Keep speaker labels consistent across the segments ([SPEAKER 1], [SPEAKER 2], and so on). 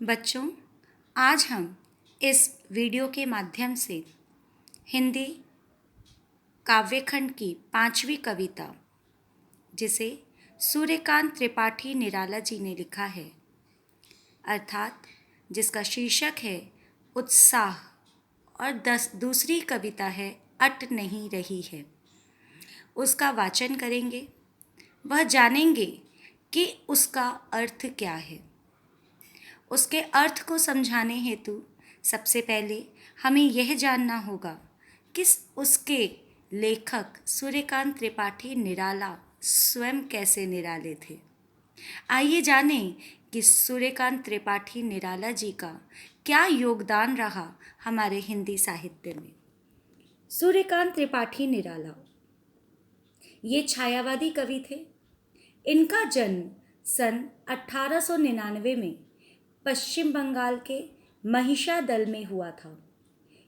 [SPEAKER 1] बच्चों, आज हम इस वीडियो के माध्यम से हिंदी काव्यखंड की 5वीं कविता, जिसे सूर्यकांत त्रिपाठी निराला जी ने लिखा है, अर्थात जिसका शीर्षक है उत्साह, और दूसरी कविता है अट नहीं रही है, उसका वाचन करेंगे। वह जानेंगे कि उसका अर्थ क्या है। उसके अर्थ को समझाने हेतु सबसे पहले हमें यह जानना होगा कि उसके लेखक सूर्यकांत त्रिपाठी निराला स्वयं कैसे निराले थे। आइए जानें कि सूर्यकांत त्रिपाठी निराला जी का क्या योगदान रहा हमारे हिंदी साहित्य में। सूर्यकांत त्रिपाठी निराला ये छायावादी कवि थे। इनका जन्म सन 1899 में पश्चिम बंगाल के महिषादल में हुआ था।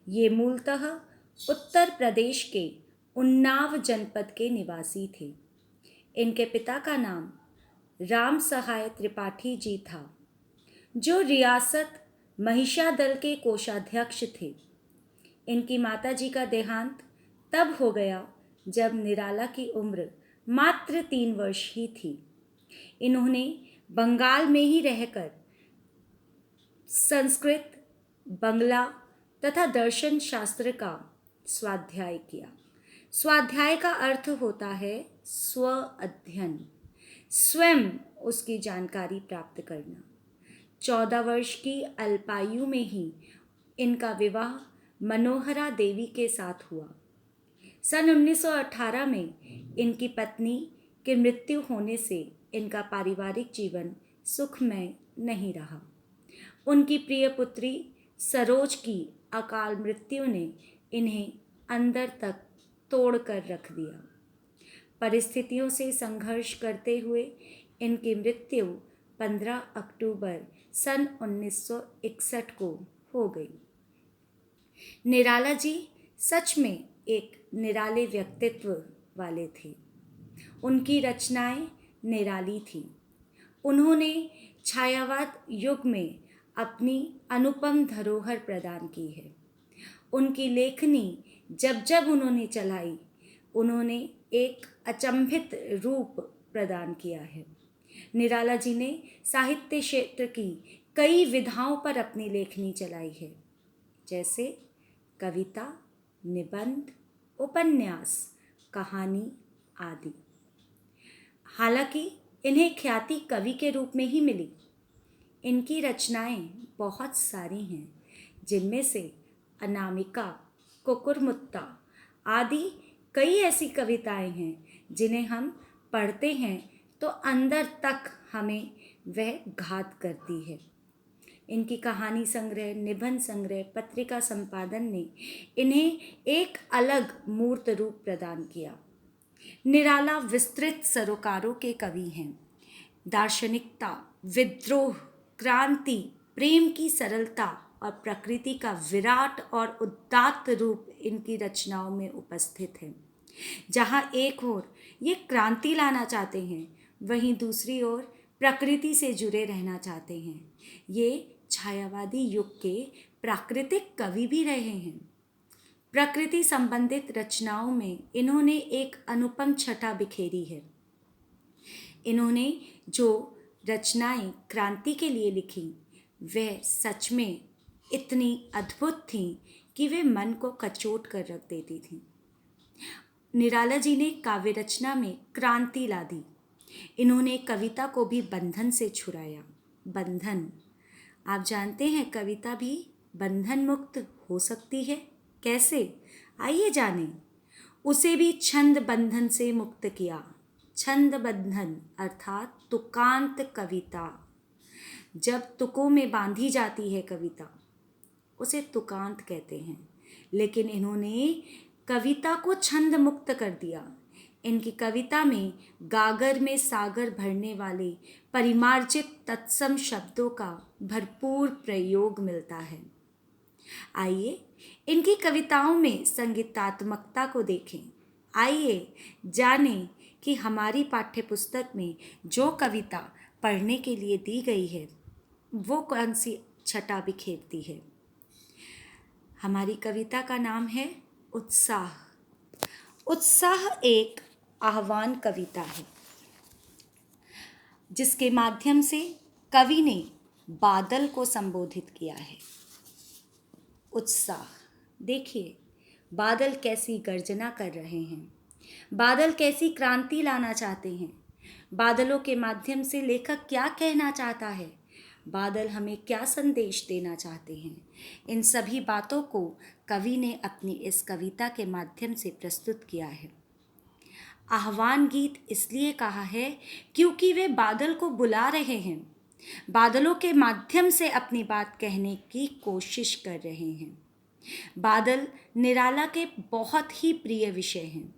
[SPEAKER 1] ये मूलतः उत्तर प्रदेश के उन्नाव जनपद के निवासी थे। इनके पिता का नाम राम सहाय त्रिपाठी जी था, जो रियासत महिषादल के कोषाध्यक्ष थे। इनकी माताजी का देहांत तब हो गया जब निराला की उम्र मात्र 3 वर्ष ही थी। इन्होंने बंगाल में ही रहकर संस्कृत, बंगला तथा दर्शन शास्त्र का स्वाध्याय किया। स्वाध्याय का अर्थ होता है स्व अध्ययन, स्वयं उसकी जानकारी प्राप्त करना। 14 वर्ष की अल्पायु में ही इनका विवाह मनोहरा देवी के साथ हुआ। सन 1918 में इनकी पत्नी की मृत्यु होने से इनका पारिवारिक जीवन सुखमय नहीं रहा। उनकी प्रिय पुत्री सरोज की अकाल मृत्यु ने इन्हें अंदर तक तोड़ कर रख दिया। परिस्थितियों से संघर्ष करते हुए इनकी मृत्यु 15 अक्टूबर सन 1961 को हो गई। निराला जी सच में एक निराले व्यक्तित्व वाले थे। उनकी रचनाएं निराली थीं। उन्होंने छायावाद युग में अपनी अनुपम धरोहर प्रदान की है। उनकी लेखनी जब जब उन्होंने चलाई, उन्होंने एक अचंभित रूप प्रदान किया है। निराला जी ने साहित्य क्षेत्र की कई विधाओं पर अपनी लेखनी चलाई है, जैसे कविता, निबंध, उपन्यास, कहानी आदि। हालांकि इन्हें ख्याति कवि के रूप में ही मिली। इनकी रचनाएं बहुत सारी हैं, जिनमें से अनामिका, कुकुरमुत्ता आदि कई ऐसी कविताएं हैं जिन्हें हम पढ़ते हैं तो अंदर तक हमें वह घात करती है। इनकी कहानी संग्रह, निबंध संग्रह, पत्रिका संपादन ने इन्हें एक अलग मूर्त रूप प्रदान किया। निराला विस्तृत सरोकारों के कवि हैं। दार्शनिकता, विद्रोह, क्रांति, प्रेम की सरलता और प्रकृति का विराट और उदात्त रूप इनकी रचनाओं में उपस्थित है। जहाँ एक ओर ये क्रांति लाना चाहते हैं, वहीं दूसरी ओर प्रकृति से जुड़े रहना चाहते हैं। ये छायावादी युग के प्राकृतिक कवि भी रहे हैं। प्रकृति संबंधित रचनाओं में इन्होंने एक अनुपम छटा बिखेरी है। इन्होंने जो रचनाएं क्रांति के लिए लिखी, वह सच में इतनी अद्भुत थीं कि वे मन को कचोट कर रख देती थीं। निराला जी ने काव्य रचना में क्रांति ला दी। इन्होंने कविता को भी बंधन से छुड़ाया। बंधन, आप जानते हैं कविता भी बंधन मुक्त हो सकती है। कैसे? आइए जानें। उसे भी छंद बंधन से मुक्त किया। छंद बंधन अर्थात तुकांत कविता। जब तुकों में बांधी जाती है कविता, उसे तुकांत कहते हैं। लेकिन इन्होंने कविता को छंद मुक्त कर दिया। इनकी कविता में गागर में सागर भरने वाले परिमार्जित तत्सम शब्दों का भरपूर प्रयोग मिलता है। आइए इनकी कविताओं में संगीतात्मकता को देखें। आइए जानें कि हमारी पाठ्य पुस्तक में जो कविता पढ़ने के लिए दी गई है, वो कौन सी छटा बिखेरती है। हमारी कविता का नाम है उत्साह। उत्साह एक आह्वान कविता है जिसके माध्यम से कवि ने बादल को संबोधित किया है। उत्साह, देखिए बादल कैसी गर्जना कर रहे हैं, बादल कैसी क्रांति लाना चाहते हैं, बादलों के माध्यम से लेखक क्या कहना चाहता है, बादल हमें क्या संदेश देना चाहते हैं। इन सभी बातों को कवि ने अपनी इस कविता के माध्यम से प्रस्तुत किया है। आह्वान गीत इसलिए कहा है क्योंकि वे बादल को बुला रहे हैं, बादलों के माध्यम से अपनी बात कहने की कोशिश कर रहे हैं। बादल निराला के बहुत ही प्रिय विषय हैं।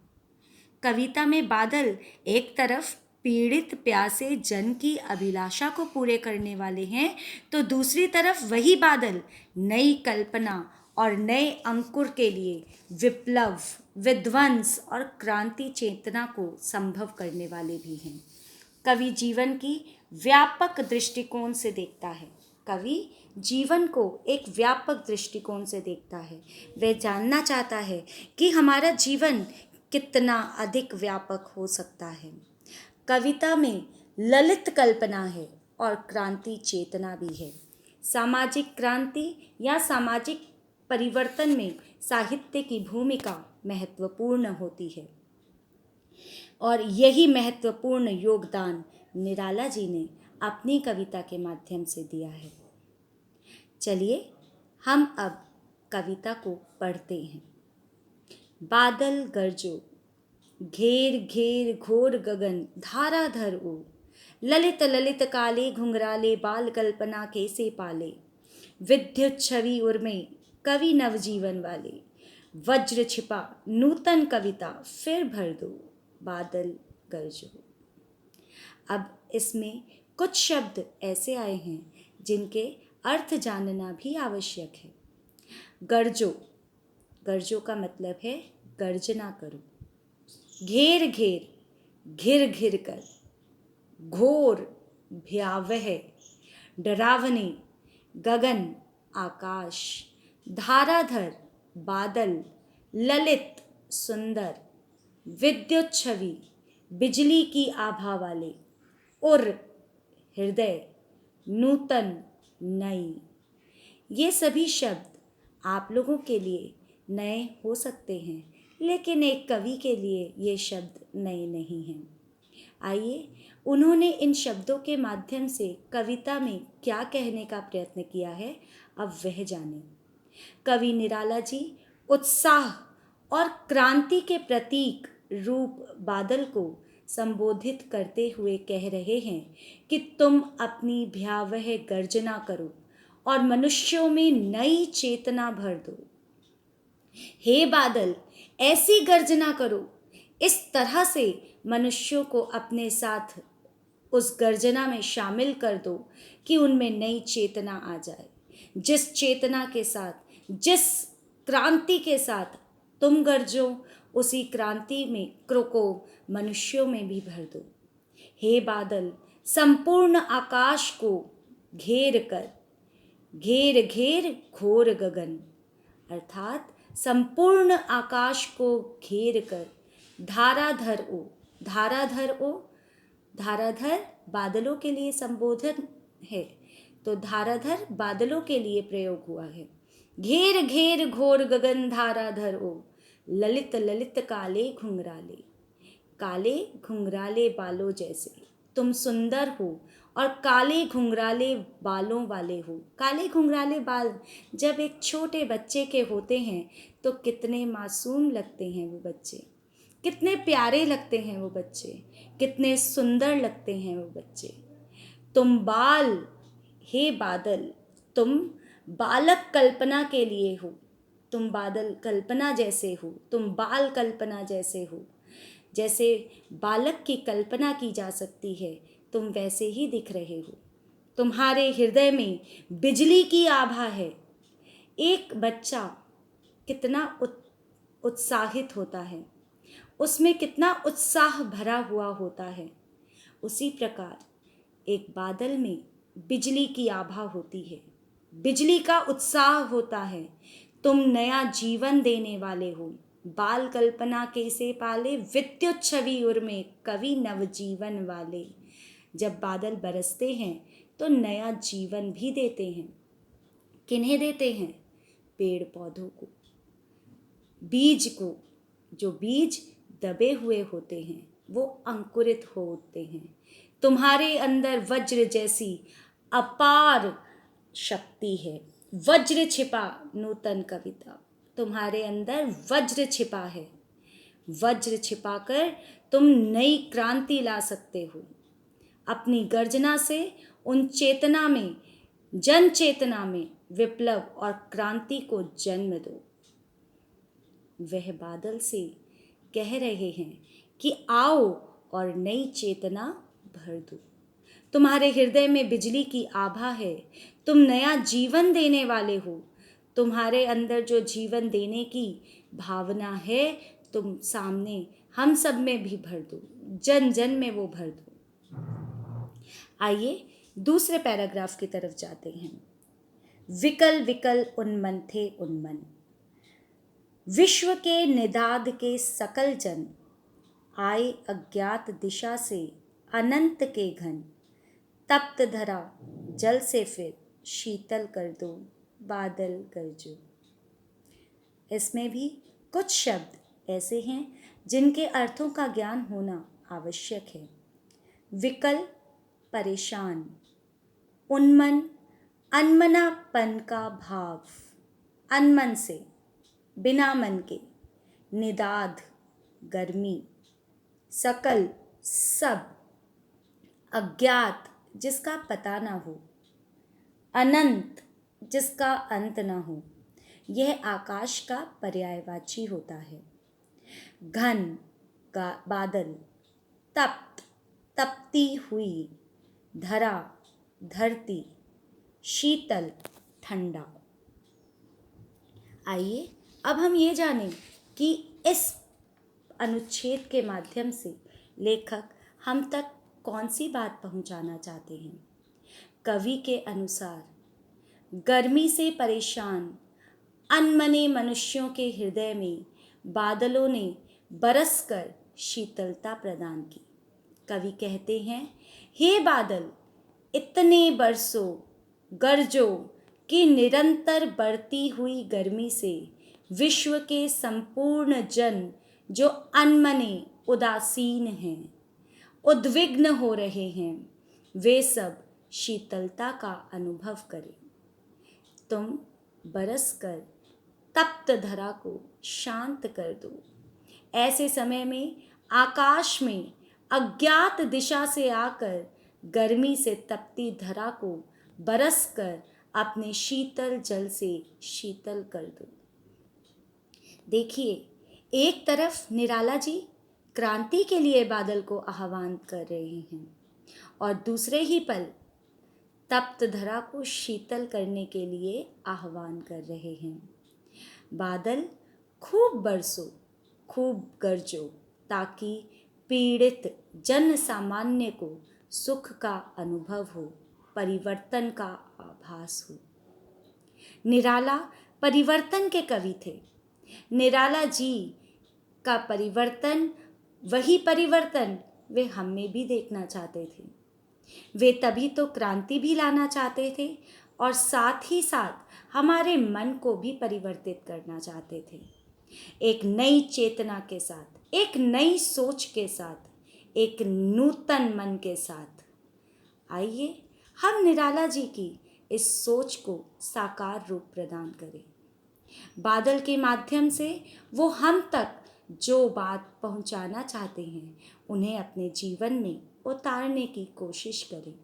[SPEAKER 1] कविता में बादल एक तरफ पीड़ित प्यासे जन की अभिलाषा को पूरे करने वाले हैं, तो दूसरी तरफ वही बादल नई कल्पना और नए अंकुर के लिए विप्लव, विध्वंस और क्रांति चेतना को संभव करने वाले भी हैं। कवि जीवन की व्यापक दृष्टिकोण से देखता है। कवि जीवन को एक व्यापक दृष्टिकोण से देखता है। वह जानना चाहता है कि हमारा जीवन कितना अधिक व्यापक हो सकता है। कविता में ललित कल्पना है और क्रांति चेतना भी है। सामाजिक क्रांति या सामाजिक परिवर्तन में साहित्य की भूमिका महत्वपूर्ण होती है और यही महत्वपूर्ण योगदान निराला जी ने अपनी कविता के माध्यम से दिया है। चलिए हम अब कविता को पढ़ते हैं। बादल गरजो, घेर घेर घोर गगन धाराधर ओ, ललित ललित काले घुंघराले बाल कल्पना कैसे पाले, विद्युत छवि उर्मे कवि नवजीवन वाले, वज्र छिपा नूतन कविता फिर भर दो, बादल गरजो। अब इसमें कुछ शब्द ऐसे आए हैं जिनके अर्थ जानना भी आवश्यक है। गरजो, गरजो का मतलब है गर्जना करो। घेर घेर, घिर घिर कर। घोर, भयावह, डरावने, गगन, आकाश। धाराधर, बादल। ललित, सुंदर। विद्युत छवि, बिजली की आभा वाले। उर, हृदय। नूतन, नई। ये सभी शब्द आप लोगों के लिए नए हो सकते हैं, लेकिन एक कवि के लिए ये शब्द नए नहीं हैं। आइए उन्होंने इन शब्दों के माध्यम से कविता में क्या कहने का प्रयत्न किया है, अब वह जानें। कवि निराला जी उत्साह और क्रांति के प्रतीक रूप बादल को संबोधित करते हुए कह रहे हैं कि तुम अपनी भयावह गर्जना करो और मनुष्यों में नई चेतना भर दो। हे बादल, ऐसी गर्जना करो, इस तरह से मनुष्यों को अपने साथ उस गर्जना में शामिल कर दो कि उनमें नई चेतना आ जाए। जिस चेतना के साथ, जिस क्रांति के साथ तुम गर्जो, उसी क्रांति में को मनुष्यों में भी भर दो। हे बादल, संपूर्ण आकाश को घेर कर, घेर घेर घोर गगन, अर्थात संपूर्ण आकाश को घेर कर धाराधर ओ। धाराधर ओ, धाराधर बादलों के लिए संबोधन है, तो धाराधर बादलों के लिए प्रयोग हुआ है। घेर घेर घोर गगन धाराधर ओ, ललित ललित काले घुंघराले। काले घुंघराले बालों जैसे तुम सुंदर हो और काले घुंघराले बालों वाले हो। काले घुंघराले बाल जब एक छोटे बच्चे के होते हैं तो कितने मासूम लगते हैं वो बच्चे, कितने प्यारे लगते हैं वो बच्चे, कितने सुंदर लगते हैं वो बच्चे। तुम बाल, हे बादल, तुम बालक कल्पना के लिए हो। तुम बादल कल्पना जैसे हो, तुम बाल कल्पना जैसे हो। जैसे बालक की कल्पना की जा सकती है, तुम वैसे ही दिख रहे हो। तुम्हारे हृदय में बिजली की आभा है। एक बच्चा कितना उत्साहित होता है, उसमें कितना उत्साह भरा हुआ होता है। उसी प्रकार एक बादल में बिजली की आभा होती है, बिजली का उत्साह होता है। तुम नया जीवन देने वाले हो। बाल कल्पना के से पाले, विद्युत छवि उर्मे कवि नवजीवन वाले। जब बादल बरसते हैं तो नया जीवन भी देते हैं। किन्हें देते हैं? पेड़ पौधों को, बीज को। जो बीज दबे हुए होते हैं वो अंकुरित होते हैं। तुम्हारे अंदर वज्र जैसी अपार शक्ति है। वज्र छिपा, नूतन कविता। तुम्हारे अंदर वज्र छिपा है। वज्र छिपाकर तुम नई क्रांति ला सकते हो। अपनी गर्जना से उन चेतना में, जन चेतना में विप्लव और क्रांति को जन्म दो। वह बादल से कह रहे हैं कि आओ और नई चेतना भर दो। तुम्हारे हृदय में बिजली की आभा है। तुम नया जीवन देने वाले हो। तुम्हारे अंदर जो जीवन देने की भावना है, तुम सामने हम सब में भी भर दो, जन जन में वो भर दो। आइए दूसरे पैराग्राफ की तरफ जाते हैं। विकल विकल उन्मन थे उन्मन, विश्व के निदाद के सकल जन। आए अज्ञात दिशा से अनंत के घन, तप्त धरा जल से फिर शीतल कर दो बादल गरजो। इसमें भी कुछ शब्द ऐसे हैं जिनके अर्थों का ज्ञान होना आवश्यक है। विकल परेशान, उन्मन अनमनापन का भाव, अनमन से बिना मन के, निदाद गर्मी, सकल सब, अज्ञात जिसका पता ना हो, अनंत जिसका अंत ना हो। यह आकाश का पर्यायवाची होता है। घन का बादल, तप्त तपती हुई, धरा धरती, शीतल ठंडा। आइए अब हम ये जानें कि इस अनुच्छेद के माध्यम से लेखक हम तक कौन सी बात पहुंचाना चाहते हैं। कवि के अनुसार गर्मी से परेशान अनमने मनुष्यों के हृदय में बादलों ने बरसकर शीतलता प्रदान की। कवि कहते हैं, हे बादल, इतने बरसों गरजो कि निरंतर बढ़ती हुई गर्मी से विश्व के संपूर्ण जन जो अनमने उदासीन हैं, उद्विग्न हो रहे हैं, वे सब शीतलता का अनुभव करें। तुम बरसकर तप्त धरा को शांत कर दो। ऐसे समय में आकाश में अज्ञात दिशा से आकर गर्मी से तपती धरा को बरसकर अपने शीतल जल से शीतल कर दो। देखिए, एक तरफ निराला जी क्रांति के लिए बादल को आह्वान कर रहे हैं और दूसरे ही पल तप्त धरा को शीतल करने के लिए आह्वान कर रहे हैं। बादल खूब बरसो, खूब गरजो, ताकि पीड़ित जन सामान्य को सुख का अनुभव हो, परिवर्तन का आभास हो। निराला परिवर्तन के कवि थे। निराला जी का परिवर्तन, वही परिवर्तन वे हम में भी देखना चाहते थे। वे तभी तो क्रांति भी लाना चाहते थे और साथ ही साथ हमारे मन को भी परिवर्तित करना चाहते थे। एक नई चेतना के साथ, एक नई सोच के साथ, एक नूतन मन के साथ। आइए हम निराला जी की इस सोच को साकार रूप प्रदान करें। बादल के माध्यम से वो हम तक जो बात पहुंचाना चाहते हैं, उन्हें अपने जीवन में उतारने की कोशिश करें।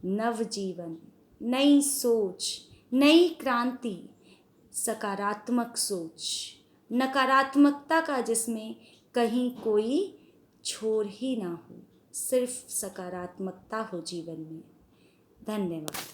[SPEAKER 1] नव जीवन, नई सोच, नई क्रांति, सकारात्मक सोच, नकारात्मकता का जिसमें कहीं कोई छोर ही ना हो, सिर्फ सकारात्मकता हो जीवन में। धन्यवाद।